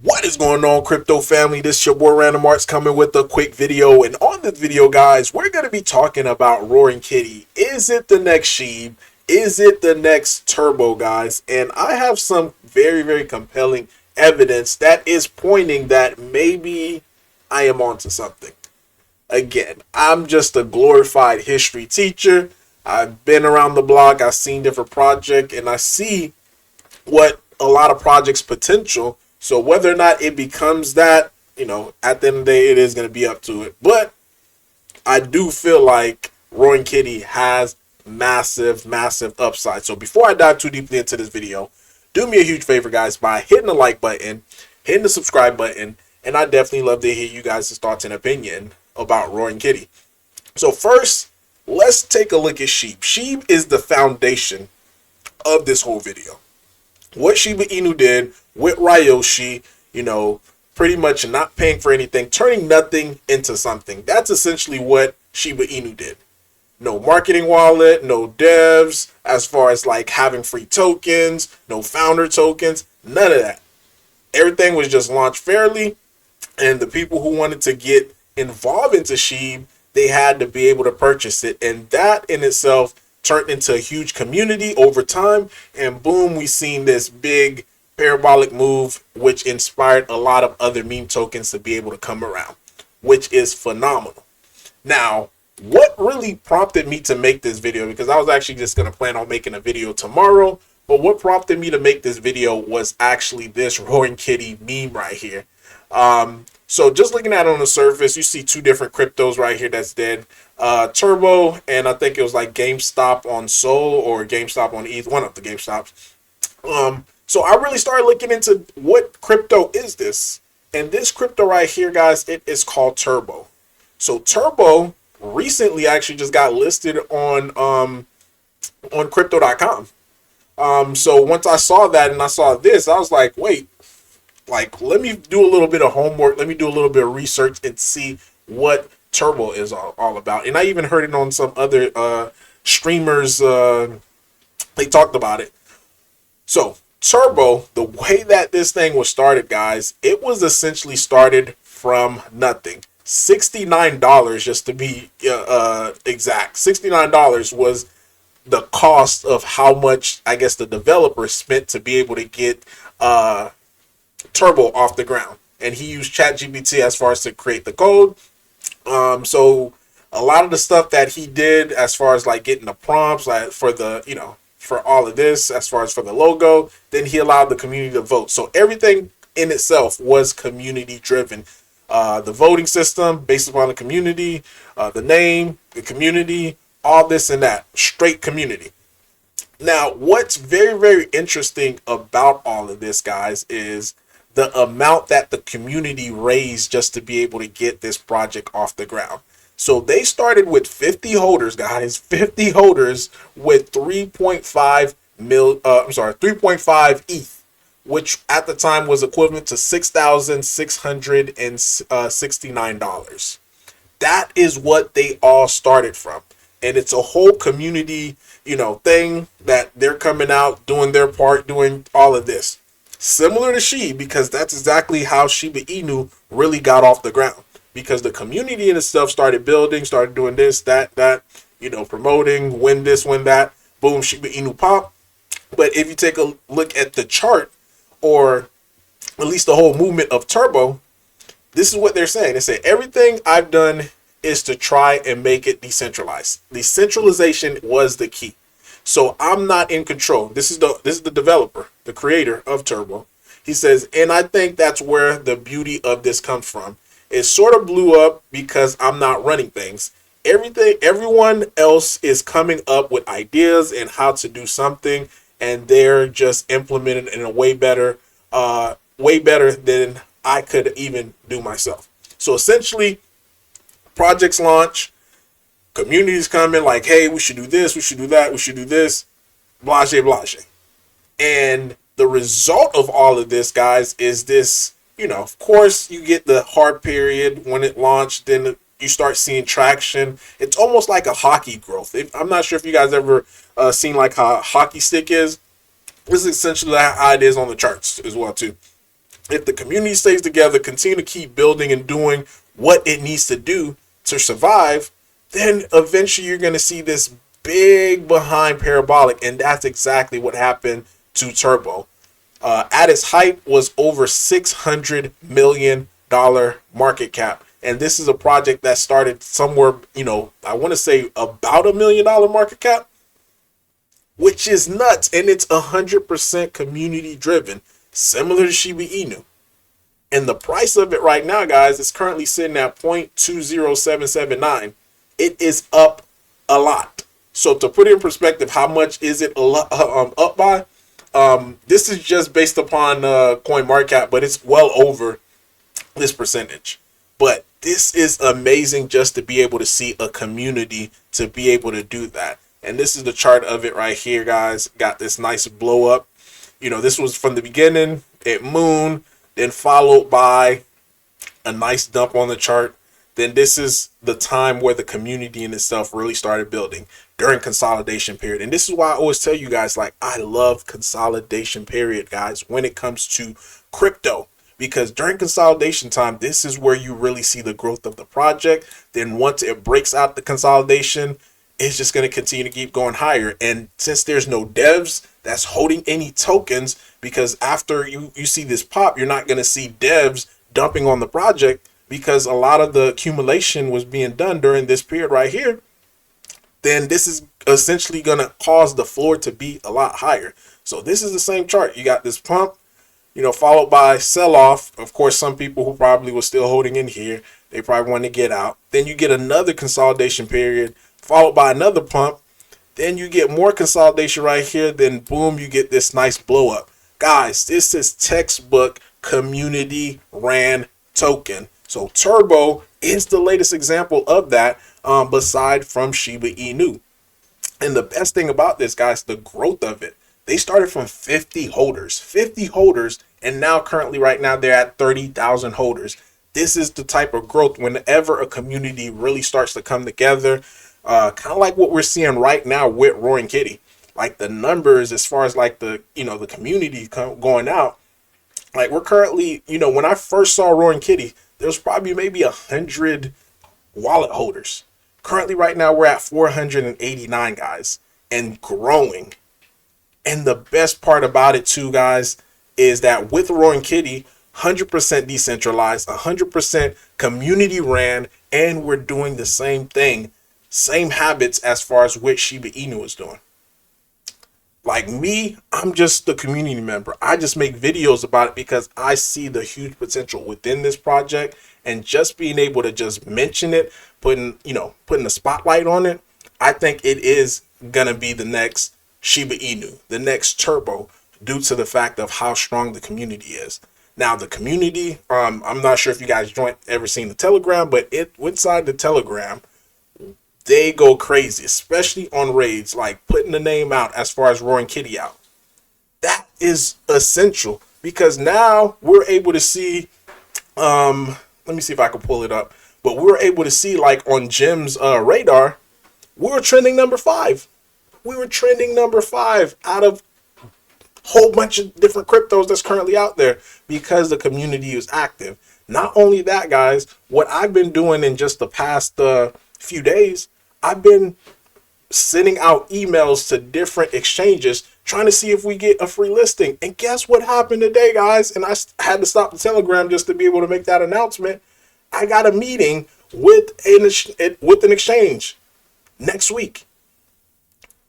What is going on, crypto family? This is your boy Random Arts coming with a quick video. And on this video, guys, we're going to be talking about Roaring Kitty. Is it the next Sheeb? Is it the next Turbo, guys? And I have some very compelling evidence that is pointing that maybe I am onto something. Again, I'm just a glorified history teacher. I've been around the block. I've seen different projects, and I see what a lot of projects potential. So whether or not it becomes that, at the end of the day, it is going to be up to it. But I do feel like Roaring Kitty has massive upside. So before I dive too deeply into this video, do me a huge favor, guys, by hitting the like button, hitting the subscribe button, and I definitely love to hear you guys' thoughts and opinion about Roaring Kitty. So first, let's take a look at Sheeb. Sheeb is the foundation of this whole video. What Shiba Inu did with Ryoshi, pretty much not paying for anything, turning nothing into something. That's essentially what Shiba Inu did. No marketing wallet, no devs, as far as like having free tokens, no founder tokens, none of that. Everything was just launched fairly, and the people who wanted to get involved into Sheeb, they had to be able to purchase it, and that in itself turned into a huge community over time, and boom, we seen this big parabolic move, which inspired a lot of other meme tokens to be able to come around, which is phenomenal. Now, what really prompted me to make this video, because I was actually just going to plan on making a video tomorrow, but what prompted me to make this video was actually this Roaring Kitty meme right here. So just looking at it on the surface, you see two different cryptos right here that's dead. Turbo, and I think it was like GameStop on Sol or GameStop on ETH, one of the GameStops. So I really started looking into what crypto is this. And this crypto right here, guys, it is called Turbo. So Turbo recently actually just got listed on crypto.com. So once I saw that and I saw this, I was like, wait, like, let me do a little bit of homework. Let me do a little bit of research and see what Turbo is all about. And I even heard it on some other streamers. They talked about it. So Turbo, the way that this thing was started, guys, it was essentially started from nothing. $69, just to be exact. $69 was the cost of how much, I guess, the developer spent to be able to get Turbo off the ground, and he used ChatGPT as far as to create the code. So a lot of the stuff that he did as far as like getting the prompts, like for the for all of this, as far as for the logo, then he allowed the community to vote. So everything in itself was community driven. The voting system based upon the community, the name, the community, all this and that, straight community. Now, what's very interesting about all of this, guys, is the amount that the community raised just to be able to get this project off the ground. So they started with 50 holders, guys, 50 holders with 3.5 ETH, which at the time was equivalent to $6,669. That is what they all started from. And it's a whole community, thing that they're coming out, doing their part, doing all of this. Similar to Sheeb, because that's exactly how Shiba Inu really got off the ground. Because the community in itself started building, started doing this, that, promoting, win this, win that. Boom, Shiba Inu pop. But if you take a look at the chart, or at least the whole movement of Turbo, this is what they're saying. They say, everything I've done is to try and make it decentralized. Decentralization was the key. So I'm not in control. This is the developer, the creator of Turbo. He says, and I think that's where the beauty of this comes from. It sort of blew up because I'm not running things. Everyone else is coming up with ideas and how to do something, and they're just implementing in a way better than I could even do myself. So essentially, projects launch, communities come in like, hey, we should do this, we should do that, we should do this, blase. And the result of all of this, guys, is this, of course, you get the hard period when it launched, then you start seeing traction. It's almost like a hockey growth. I'm not sure if you guys ever seen like how a hockey stick is. This is essentially how it is on the charts as well, too. If the community stays together, continue to keep building and doing what it needs to do to survive, then eventually you're going to see this big behind parabolic. And that's exactly what happened to Turbo. At its height was over $600 million market cap. And this is a project that started somewhere, I want to say about $1 million market cap, which is nuts. And it's 100% community driven, similar to Shiba Inu. And the price of it right now, guys, is currently sitting at 0.20779. It is up a lot. So to put it in perspective, how much is it up by? This is just based upon coin market cap, but it's well over this percentage. But this is amazing just to be able to see a community to be able to do that. And this is the chart of it right here, guys. Got this nice blow up. This was from the beginning at moon, then followed by a nice dump on the chart. Then this is the time where the community in itself really started building during consolidation period. And this is why I always tell you guys, like, I love consolidation period, guys, when it comes to crypto. Because during consolidation time, this is where you really see the growth of the project. Then once it breaks out the consolidation, it's just going to continue to keep going higher. And since there's no devs that's holding any tokens, because after you see this pop, you're not going to see devs dumping on the project, because a lot of the accumulation was being done during this period right here, then this is essentially going to cause the floor to be a lot higher. So this is the same chart. You got this pump, followed by sell-off. Of course, some people who probably were still holding in here, they probably want to get out. Then you get another consolidation period, followed by another pump. Then you get more consolidation right here. Then boom, you get this nice blow up. Guys, this is textbook community ran token. So Turbo is the latest example of that, beside from Shiba Inu. And the best thing about this, guys, the growth of it. They started from 50 holders, and now currently right now they're at 30,000 holders. This is the type of growth whenever a community really starts to come together, kind of like what we're seeing right now with Roaring Kitty. Like the numbers as far as like the community going out, like we're currently, when I first saw Roaring Kitty, there was probably maybe 100 wallet holders. Currently right now we're at 489, guys, and growing. And the best part about it too, guys, is that with Roaring Kitty, 100% decentralized, 100% community ran, and we're doing the same thing, same habits as far as what Shiba Inu is doing. Like me, I'm just the community member. I just make videos about it because I see the huge potential within this project, and just being able to just mention it, putting the spotlight on it, I think it is gonna be the next Shiba Inu, the next Turbo, due to the fact of how strong the community is. Now the community, I'm not sure if you guys ever seen the Telegram, but inside the Telegram, they go crazy, especially on raids, like putting the name out as far as Roaring Kitty out. That is essential, because now we're able to see, let me see if I can pull it up, but we're able to see, like on Jim's radar, we were trending number 5. We were trending number 5 out of a whole bunch of different cryptos that's currently out there, because the community is active. Not only that, guys, what I've been doing in just the past few days, I've been sending out emails to different exchanges trying to see if we get a free listing. And guess what happened today, guys? And I had to stop the Telegram just to be able to make that announcement. I got a meeting with an exchange next week.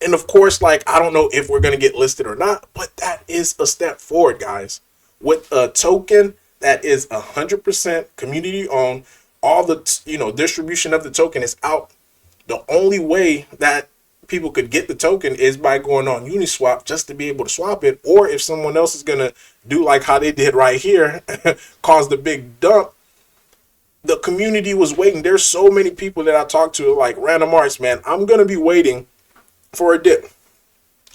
And of course, like, I don't know if we're going to get listed or not, but that is a step forward, guys. With a token that is 100% community owned, all the distribution of the token is out. The only way that people could get the token is by going on Uniswap just to be able to swap it, or if someone else is going to do like how they did right here, cause the big dump. The community was waiting. There's so many people that I talked to, like Random Arts, man, I'm going to be waiting for a dip.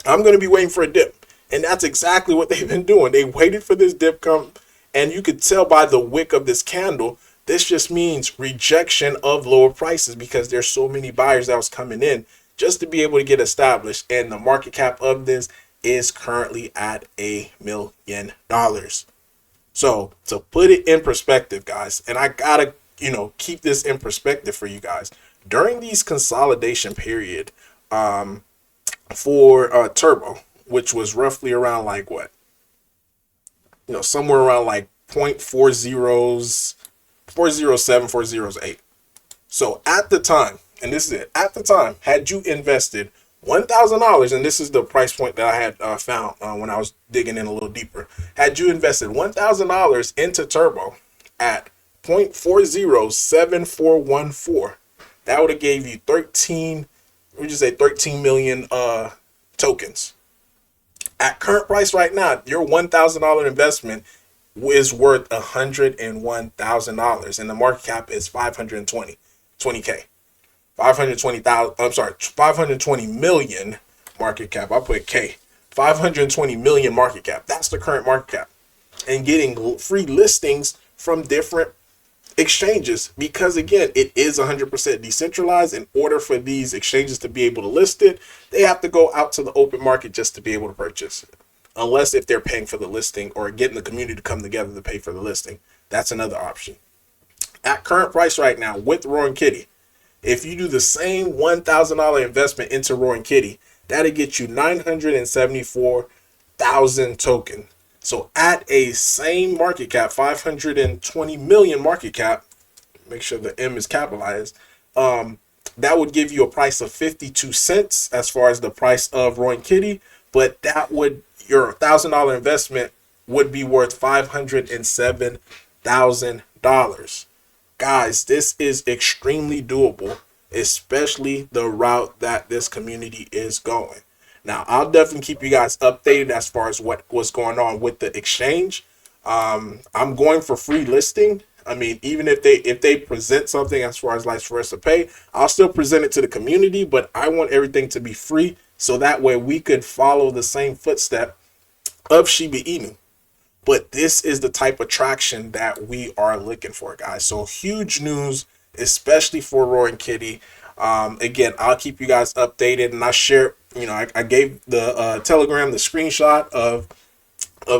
I'm going to be waiting for a dip. And that's exactly what they've been doing. They waited for this dip come, and you could tell by the wick of this candle, this just means rejection of lower prices, because there's so many buyers that was coming in just to be able to get established. And the market cap of this is currently at $1 million. So to put it in perspective, guys, and I gotta, keep this in perspective for you guys. During these consolidation period, for Turbo, which was roughly around like what, somewhere around like 0.40s, 407, 408. So at the time, and this is it, at the time, had you invested $1,000, and this is the price point that I had found when I was digging in a little deeper. Had you invested $1,000 into Turbo at 0.407414, that would have gave you 13, we just say 13 million tokens. At current price right now, your $1,000 investment is worth $101,000, and the market cap is 20K. 520,000, I'm sorry, 520 million market cap. I put K. 520 million market cap. That's the current market cap. And getting free listings from different exchanges, because again, it is 100% decentralized. In order for these exchanges to be able to list it, they have to go out to the open market just to be able to purchase it. Unless if they're paying for the listing or getting the community to come together to pay for the listing. That's another option. At current price right now with Roaring Kitty, if you do the same $1,000 investment into Roaring Kitty, that'll get you 974,000 tokens. So at a same market cap, 520 million market cap, make sure the M is capitalized, that would give you a price of 52 cents as far as the price of Roaring Kitty, but that would, your $1,000 investment would be worth $507,000. Guys, this is extremely doable, especially the route that this community is going. Now, I'll definitely keep you guys updated as far as what's going on with the exchange. I'm going for free listing. I mean, even if they present something as far as like for us to pay, I'll still present it to the community, but I want everything to be free so that way we could follow the same footstep of Shiba Inu. But this is the type of traction that we are looking for, guys. So huge news, especially for Roaring Kitty. Again, I'll keep you guys updated, and I share, I gave the Telegram the screenshot of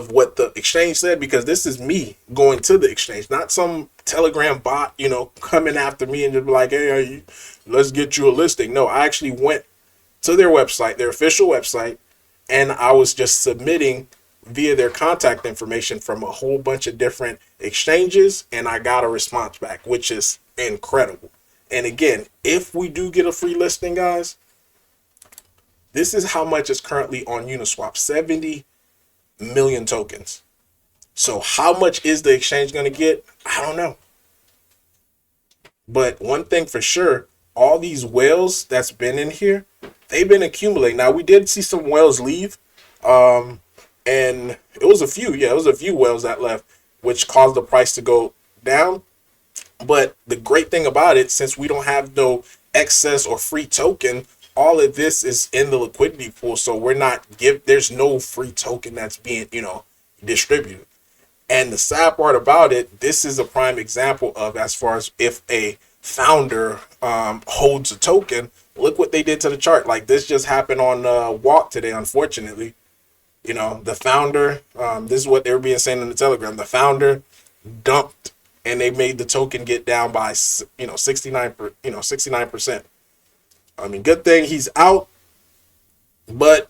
what the exchange said, because this is me going to the exchange, not some Telegram bot, coming after me and just be like, hey, let's get you a listing. No, I actually went to their website, their official website, and I was just submitting via their contact information from a whole bunch of different exchanges, and I got a response back, which is incredible. And again, if we do get a free listing, guys, this is how much is currently on Uniswap, 70 million tokens. So how much is the exchange going to get? I don't know. But one thing for sure, all these whales that's been in here, they've been accumulating. Now, we did see some whales leave, and it was a few, it was a few whales that left, which caused the price to go down. But the great thing about it, since we don't have no excess or free token, all of this is in the liquidity pool. So we're not there's no free token that's being, distributed. And the sad part about it, this is a prime example of, as far as if a founder holds a token, look what they did to the chart. Like this just happened on Walk today, unfortunately. The founder, this is what they were being saying in the Telegram. The founder dumped, and they made the token get down by 69%. I mean, good thing he's out, but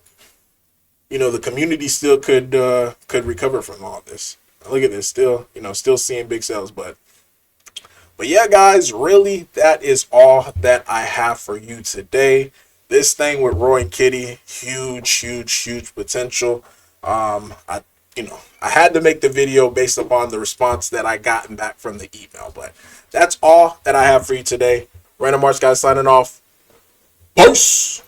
the community still could recover from all this. Look at this, still seeing big sales, but yeah, guys, really that is all that I have for you today. This thing with Roaring Kitty, huge potential. I had to make the video based upon the response that I gotten back from the email, but that's all that I have for you today. Random Arts guys signing off. Peace.